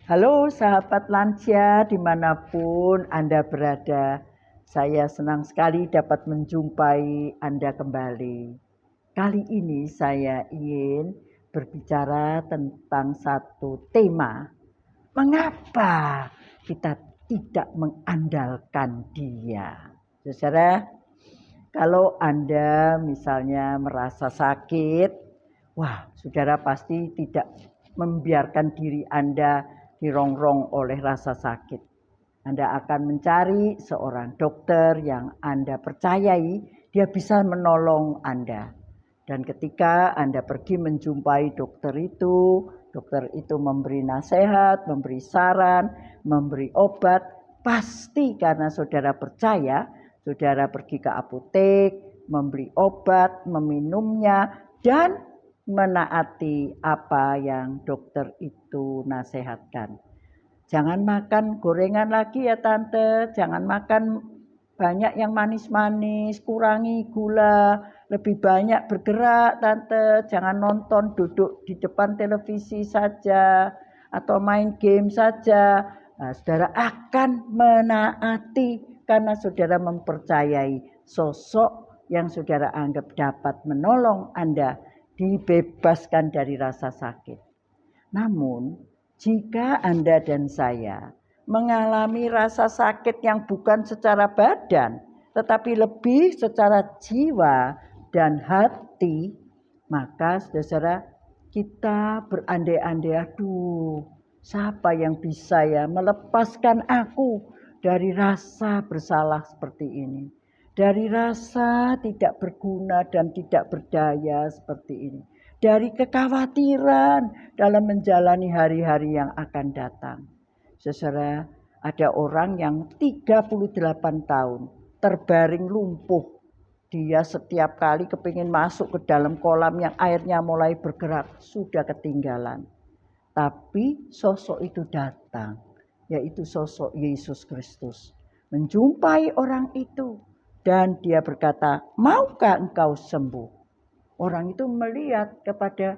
Halo sahabat lansia dimanapun Anda berada. Saya senang sekali dapat menjumpai Anda kembali. Kali ini saya ingin berbicara tentang satu tema. Mengapa kita tidak mengandalkan Dia? Saudara, kalau Anda misalnya merasa sakit, wah, saudara pasti tidak membiarkan diri Anda dirongrong oleh rasa sakit. Anda akan mencari seorang dokter yang Anda percayai, dia bisa menolong Anda. Dan ketika Anda pergi menjumpai dokter itu memberi nasihat, memberi saran, memberi obat, pasti karena saudara percaya, saudara pergi ke apotek, membeli obat, meminumnya, dan menaati apa yang dokter itu nasihatkan. Jangan makan gorengan lagi ya tante, jangan makan banyak yang manis-manis, kurangi gula, lebih banyak bergerak tante, jangan nonton duduk di depan televisi saja atau main game saja. Nah, saudara akan menaati karena saudara mempercayai sosok yang saudara anggap dapat menolong Anda dibebaskan dari rasa sakit. Namun, jika Anda dan saya mengalami rasa sakit yang bukan secara badan, tetapi lebih secara jiwa dan hati, maka saudara kita berandai-andai, aduh, siapa yang bisa ya melepaskan aku dari rasa bersalah seperti ini, dari rasa tidak berguna dan tidak berdaya seperti ini, dari kekhawatiran dalam menjalani hari-hari yang akan datang. Saudara, ada orang yang 38 tahun terbaring lumpuh. Dia setiap kali kepingin masuk ke dalam kolam yang airnya mulai bergerak, sudah ketinggalan. Tapi sosok itu datang, yaitu sosok Yesus Kristus. Menjumpai orang itu dan dia berkata, maukah engkau sembuh? Orang itu melihat kepada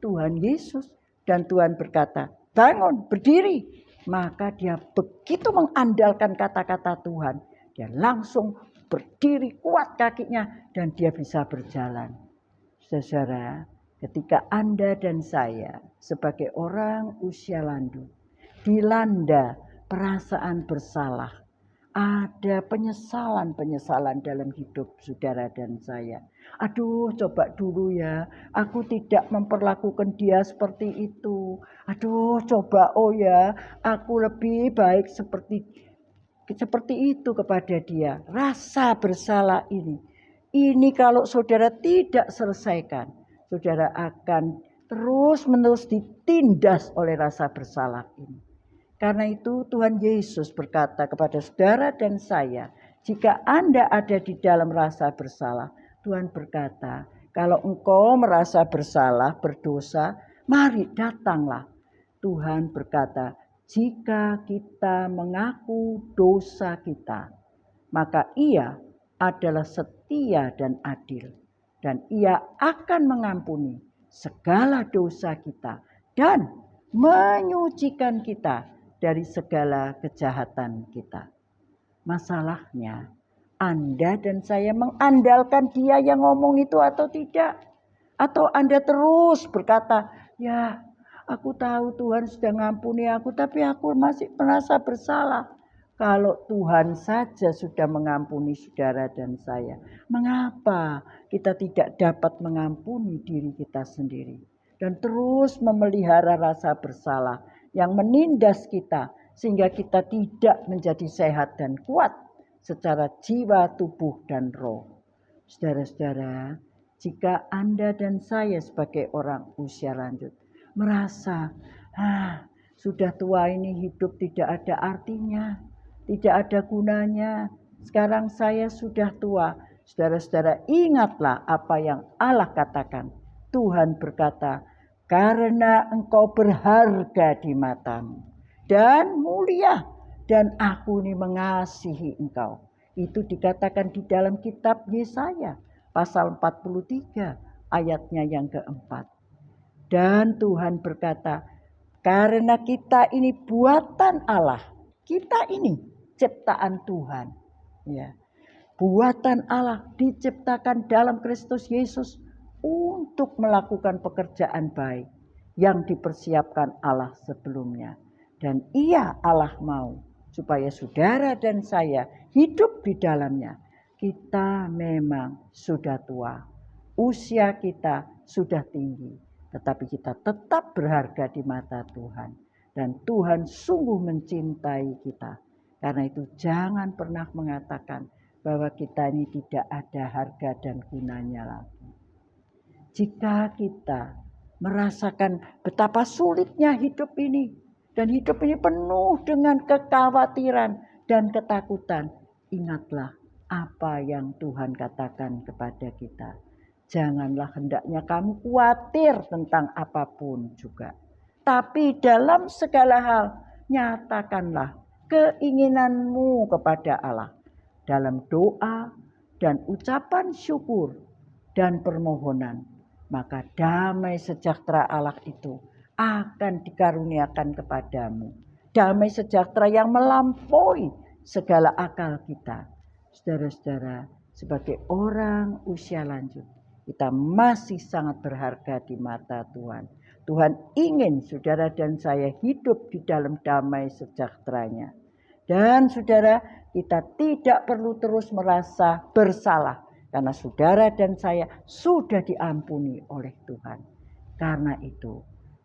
Tuhan Yesus dan Tuhan berkata, bangun, berdiri. Maka dia begitu mengandalkan kata-kata Tuhan, dia langsung berdiri kuat kakinya dan dia bisa berjalan. Saudara, ketika Anda dan saya sebagai orang usia lanjut dilanda perasaan bersalah, ada penyesalan-penyesalan dalam hidup saudara dan saya. Aduh, coba dulu ya, aku tidak memperlakukan dia seperti itu. Aduh, coba oh ya, aku lebih baik seperti itu kepada dia. Rasa bersalah ini kalau saudara tidak selesaikan, saudara akan terus-menerus ditindas oleh rasa bersalah ini. Karena itu Tuhan Yesus berkata kepada saudara dan saya, jika Anda ada di dalam rasa bersalah, Tuhan berkata, kalau engkau merasa bersalah, berdosa, mari datanglah. Tuhan berkata, jika kita mengaku dosa kita, maka Ia adalah setia dan adil. Dan Ia akan mengampuni segala dosa kita dan menyucikan kita dari segala kejahatan kita. Masalahnya, Anda dan saya mengandalkan Dia yang ngomong itu atau tidak? Atau Anda terus berkata, ya aku tahu Tuhan sudah ngampuni aku, tapi aku masih merasa bersalah. Kalau Tuhan saja sudah mengampuni saudara dan saya, mengapa kita tidak dapat mengampuni diri kita sendiri? Dan terus memelihara rasa bersalah yang menindas kita, sehingga kita tidak menjadi sehat dan kuat secara jiwa, tubuh, dan roh. Saudara-saudara, jika Anda dan saya sebagai orang usia lanjut merasa, sudah tua ini hidup tidak ada artinya, tidak ada gunanya, sekarang saya sudah tua. Saudara-saudara, ingatlah apa yang Allah katakan. Tuhan berkata, karena engkau berharga di matamu dan mulia, dan aku ini mengasihi engkau. Itu dikatakan di dalam kitab Yesaya pasal 43 ayatnya yang keempat. Dan Tuhan berkata, Karena kita ini buatan Allah. Kita ini ciptaan Tuhan. Ya. Buatan Allah diciptakan dalam Kristus Yesus untuk melakukan pekerjaan baik yang dipersiapkan Allah sebelumnya. Dan iya, Allah mau supaya saudara dan saya hidup di dalamnya. Kita memang sudah tua, usia kita sudah tinggi, tetapi kita tetap berharga di mata Tuhan. Dan Tuhan sungguh mencintai kita. Karena itu jangan pernah mengatakan bahwa kita ini tidak ada harga dan gunanya lagi. Jika kita merasakan betapa sulitnya hidup ini, dan hidup ini penuh dengan kekhawatiran dan ketakutan, ingatlah apa yang Tuhan katakan kepada kita. Janganlah hendaknya kamu khawatir tentang apapun juga. Tapi dalam segala hal, nyatakanlah keinginanmu kepada Allah. Dalam doa dan ucapan syukur dan permohonan. Maka damai sejahtera Allah itu akan dikaruniakan kepadamu. Damai sejahtera yang melampaui segala akal kita. Saudara-saudara, sebagai orang usia lanjut, kita masih sangat berharga di mata Tuhan. Tuhan ingin saudara dan saya hidup di dalam damai sejahteranya. Dan saudara, kita tidak perlu terus merasa bersalah. Karena saudara dan saya sudah diampuni oleh Tuhan. Karena itu,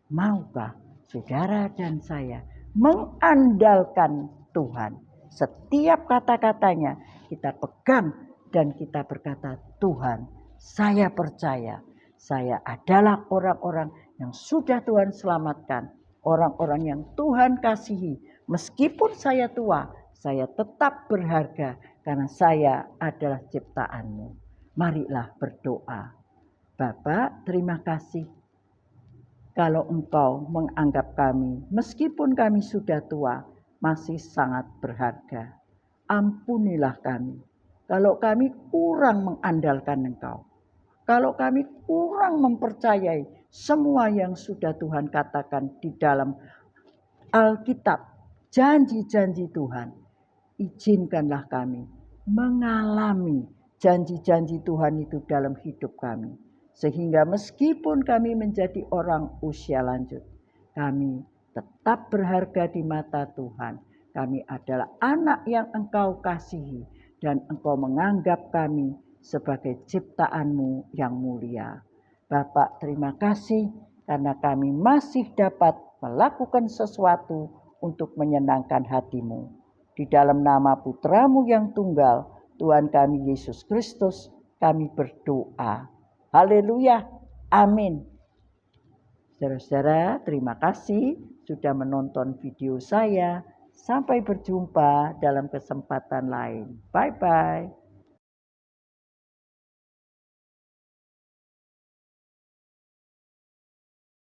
maukah saudara dan saya mengandalkan Tuhan? Setiap kata-katanya kita pegang dan kita berkata, Tuhan, saya percaya. Saya adalah orang-orang yang sudah Tuhan selamatkan. Orang-orang yang Tuhan kasihi. Meskipun saya tua, saya tetap berharga karena saya adalah ciptaan-Mu. Marilah berdoa. Bapa, terima kasih kalau Engkau menganggap kami, meskipun kami sudah tua, masih sangat berharga. Ampunilah kami kalau kami kurang mengandalkan Engkau. Kalau kami kurang mempercayai semua yang sudah Tuhan katakan di dalam Alkitab, janji-janji Tuhan, izinkanlah kami mengalami janji-janji Tuhan itu dalam hidup kami. Sehingga meskipun kami menjadi orang usia lanjut, kami tetap berharga di mata Tuhan. Kami adalah anak yang Engkau kasihi dan Engkau menganggap kami sebagai ciptaan-Mu yang mulia. Bapak, terima kasih karena kami masih dapat melakukan sesuatu untuk menyenangkan hati-Mu. Di dalam nama Putra-Mu yang tunggal, Tuhan kami Yesus Kristus, kami berdoa. Haleluya, amin. Saudara-saudara, terima kasih sudah menonton video saya. Sampai berjumpa dalam kesempatan lain. Bye-bye.